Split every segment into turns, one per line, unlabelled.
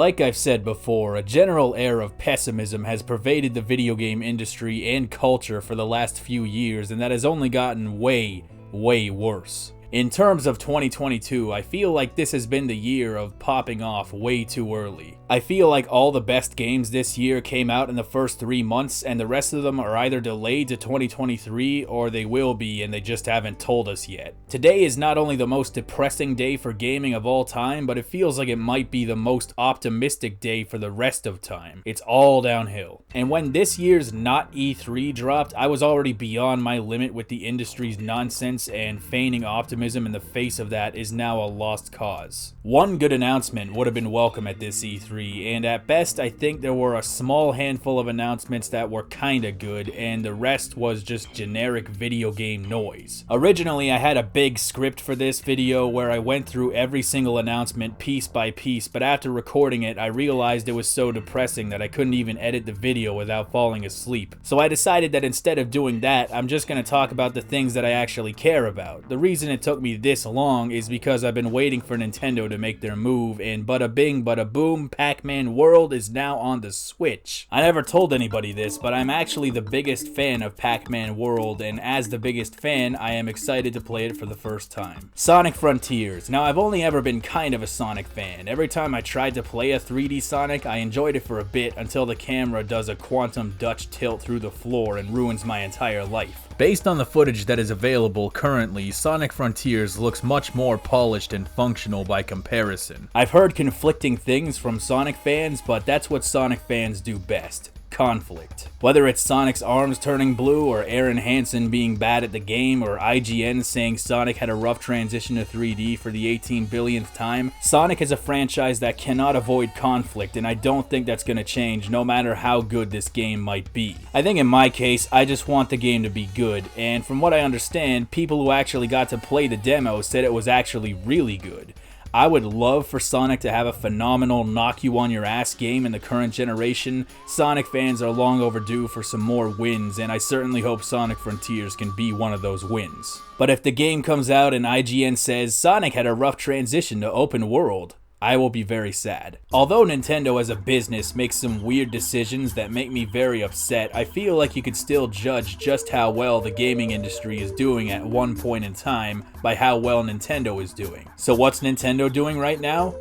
Like I've said before, a general air of pessimism has pervaded the video game industry and culture for the last few years, and that has only gotten way worse. In terms of 2022, I feel like this has been the year of popping off way too early. I feel like all the best games this year came out in the first 3 months, and the rest of them are either delayed to 2023 or they will be and they just haven't told us yet. Today is not only the most depressing day for gaming of all time, but it feels like it might be the most optimistic day for the rest of time. It's all downhill. And when this year's not E3 dropped, I was already beyond my limit with the industry's nonsense, and feigning optimism in the face of that is now a lost cause. One good announcement would have been welcome at this E3, and at best I think there were a small handful of announcements that were kinda good, and the rest was just generic video game noise. Originally I had a big script for this video where I went through every single announcement piece by piece, but after recording it I realized it was so depressing that I couldn't even edit the video without falling asleep. So I decided that instead of doing that, I'm just gonna talk about the things that I actually care about. The reason it took me this long is because I've been waiting for Nintendo to make their move, and bada bing bada boom, Pac-Man World is now on the Switch. I never told anybody this, but I'm actually the biggest fan of Pac-Man World, and as the biggest fan, I am excited to play it for the first time. Sonic Frontiers. Now, I've only ever been kind of a Sonic fan. Every time I tried to play a 3D Sonic, I enjoyed it for a bit until the camera does a quantum Dutch tilt through the floor and ruins my entire life. Based on the footage that is available currently, Sonic Frontiers looks much more polished and functional by comparison. I've heard conflicting things from Sonic fans, but that's what Sonic fans do best. Conflict. Whether it's Sonic's arms turning blue, or Aaron Hansen being bad at the game, or IGN saying Sonic had a rough transition to 3D for the 18 billionth time, Sonic is a franchise that cannot avoid conflict, and I don't think that's going to change no matter how good this game might be. I think in my case, I just want the game to be good, and from what I understand, people who actually got to play the demo said it was actually really good. I would love for Sonic to have a phenomenal knock-you-on-your-ass game in the current generation. Sonic fans are long overdue for some more wins, and I certainly hope Sonic Frontiers can be one of those wins. But if the game comes out and IGN says Sonic had a rough transition to open world, I will be very sad. Although Nintendo as a business makes some weird decisions that make me very upset, I feel like you could still judge just how well the gaming industry is doing at one point in time by how well Nintendo is doing. So what's Nintendo doing right now?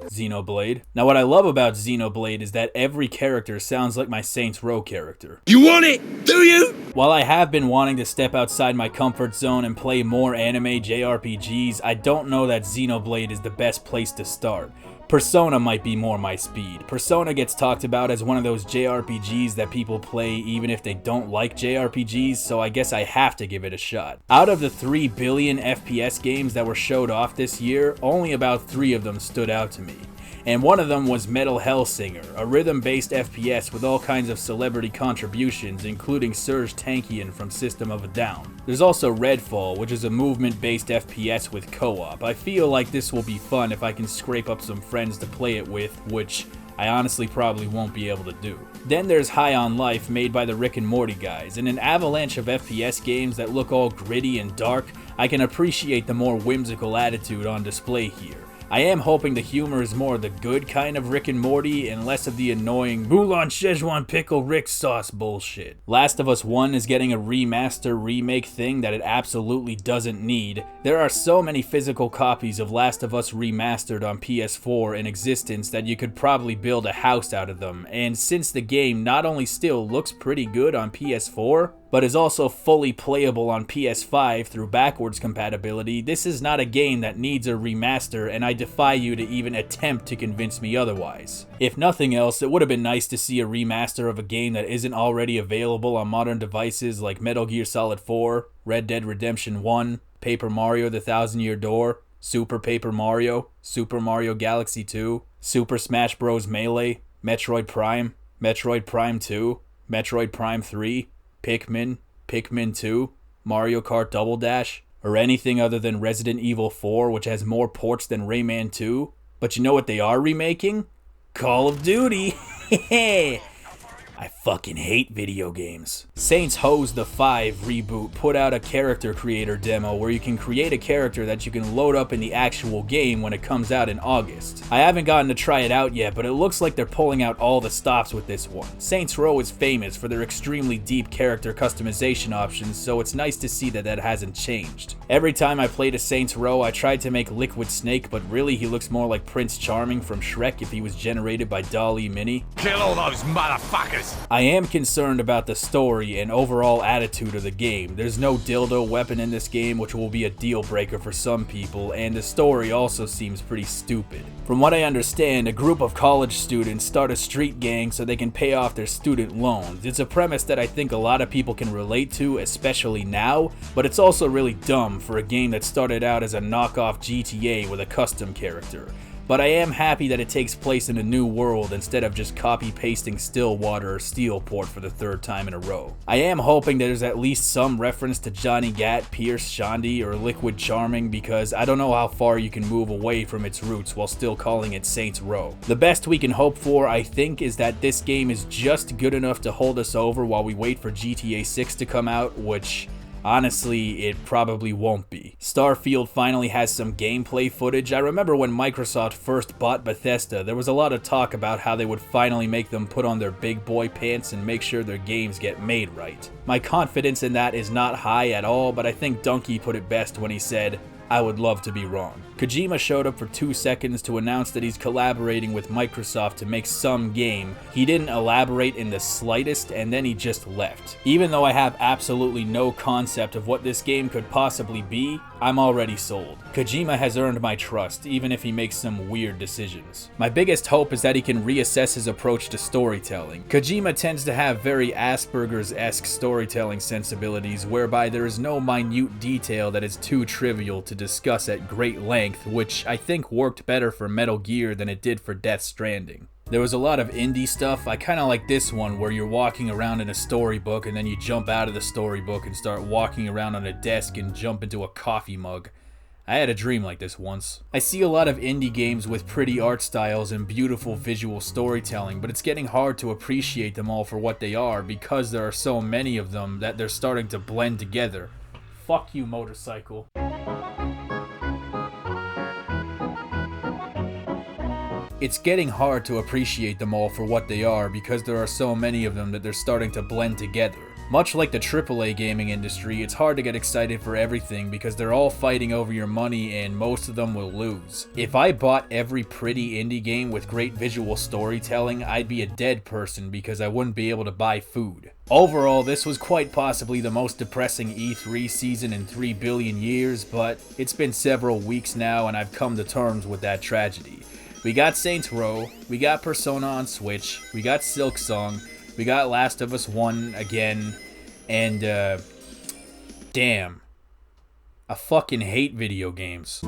Xenoblade. Now what I love about Xenoblade is that every character sounds like my Saints Row character.
You want it, do you?
While I have been wanting to step outside my comfort zone and play more anime JRPGs, I don't know that Xenoblade is the best place to start. Persona might be more my speed. Persona gets talked about as one of those JRPGs that people play even if they don't like JRPGs, so I guess I have to give it a shot. Out of the 3 billion FPS games that were showed off this year, only about 3 of them stood out to me. And one of them was Metal Hellsinger, a rhythm-based FPS with all kinds of celebrity contributions, including Serge Tankian from System of a Down. There's also Redfall, which is a movement-based FPS with co-op. I feel like this will be fun if I can scrape up some friends to play it with, which I honestly probably won't be able to do. Then there's High on Life, made by the Rick and Morty guys. In an avalanche of FPS games that look all gritty and dark, I can appreciate the more whimsical attitude on display here. I am hoping the humor is more the good kind of Rick and Morty and less of the annoying Mulan Szechuan Pickle Rick Sauce bullshit. Last of Us 1 is getting a remaster remake thing that it absolutely doesn't need. There are so many physical copies of Last of Us Remastered on PS4 in existence that you could probably build a house out of them, and since the game not only still looks pretty good on PS4, but is also fully playable on PS5 through backwards compatibility, this is not a game that needs a remaster, and I defy you to even attempt to convince me otherwise. If nothing else, it would have been nice to see a remaster of a game that isn't already available on modern devices like Metal Gear Solid 4, Red Dead Redemption 1, Paper Mario: The Thousand Year Door, Super Paper Mario, Super Mario Galaxy 2, Super Smash Bros. Melee, Metroid Prime 2, Metroid Prime 3, Pikmin, Pikmin 2, Mario Kart Double Dash, or anything other than Resident Evil 4, which has more ports than Rayman 2. But you know what they are remaking? Call of Duty! I I fucking hate video games. Saints Ho the 5 reboot put out a character creator demo where you can create a character that you can load up in the actual game when it comes out in August. I haven't gotten to try it out yet, but it looks like they're pulling out all the stops with this one. Saints Row is famous for their extremely deep character customization options, so it's nice to see that that hasn't changed. Every time I played a Saints Row, I tried to make Liquid Snake, but really he looks more like Prince Charming from Shrek if he was generated by DALL-E Mini.
Kill all those motherfuckers!
I am concerned about the story and overall attitude of the game. There's no dildo weapon in this game, which will be a deal breaker for some people, and the story also seems pretty stupid. From what I understand, a group of college students start a street gang so they can pay off their student loans. It's a premise that I think a lot of people can relate to, especially now, but it's also really dumb for a game that started out as a knockoff GTA with a custom character. But I am happy that it takes place in a new world instead of just copy-pasting Stillwater or Steelport for the 3rd time in a row. I am hoping that there's at least some reference to Johnny Gat, Pierce, Shandy, or Liquid Charming, because I don't know how far you can move away from its roots while still calling it Saints Row. The best we can hope for, I think, is that this game is just good enough to hold us over while we wait for GTA 6 to come out, which honestly, it probably won't be. Starfield finally has some gameplay footage. I remember when Microsoft first bought Bethesda, there was a lot of talk about how they would finally make them put on their big boy pants and make sure their games get made right. My confidence in that is not high at all, but I think Donkey put it best when he said, "I would love to be wrong." Kojima showed up for 2 seconds to announce that he's collaborating with Microsoft to make some game. He didn't elaborate in the slightest, and then he just left. Even though I have absolutely no concept of what this game could possibly be, I'm already sold. Kojima has earned my trust, even if he makes some weird decisions. My biggest hope is that he can reassess his approach to storytelling. Kojima tends to have very Asperger's-esque storytelling sensibilities, whereby there is no minute detail that is too trivial to discuss at great length, which I think worked better for Metal Gear than it did for Death Stranding. There was a lot of indie stuff. I kind of like this one where you're walking around in a storybook and then you jump out of the storybook and start walking around on a desk and jump into a coffee mug. I had a dream like this once. I see a lot of indie games with pretty art styles and beautiful visual storytelling, but it's getting hard to appreciate them all for what they are because there are so many of them that they're starting to blend together. Fuck you, motorcycle. It's getting hard to appreciate them all for what they are because there are so many of them that they're starting to blend together. Much like the AAA gaming industry, it's hard to get excited for everything because they're all fighting over your money and most of them will lose. If I bought every pretty indie game with great visual storytelling, I'd be a dead person because I wouldn't be able to buy food. Overall, this was quite possibly the most depressing E3 season in 3 billion years, but it's been several weeks now and I've come to terms with that tragedy. We got Saints Row, we got Persona on Switch, we got Silksong, we got Last of Us 1 again, and damn, I fucking hate video games.